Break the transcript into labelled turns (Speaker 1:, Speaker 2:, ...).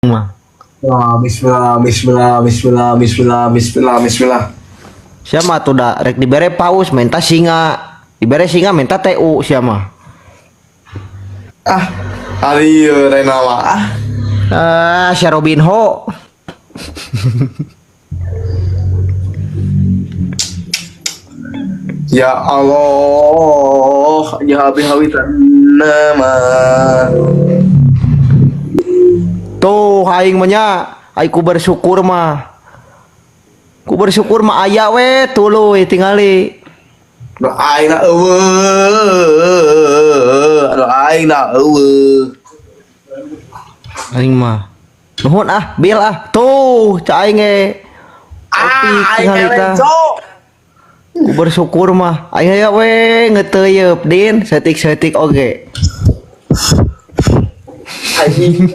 Speaker 1: mah.
Speaker 2: Bismillah, bismillah, bismillah, bismillah, bismillah, bismillah.
Speaker 1: Siapa tuh dah rek dibere paus minta singa. Dibere singa minta TU siapa?
Speaker 2: Ah, hari Rena mah.
Speaker 1: Si Robinho.
Speaker 2: Ya Allah, ya habi nama.
Speaker 1: Tuh aing mah nya, aing ku bersyukur mah. Ku bersyukur mah aya we tuluy tingali.
Speaker 2: Lo aing na eueuh, lo aing na eueuh.
Speaker 1: Aing mah. Nuhun bil Tuh cak aing ge. Kopi
Speaker 2: Aing
Speaker 1: tingali
Speaker 2: eleng,
Speaker 1: tah.
Speaker 2: Cok.
Speaker 1: Ku bersyukur mah. Aing aya we ngeteuyeub din setik-setik oge.
Speaker 2: Anjing.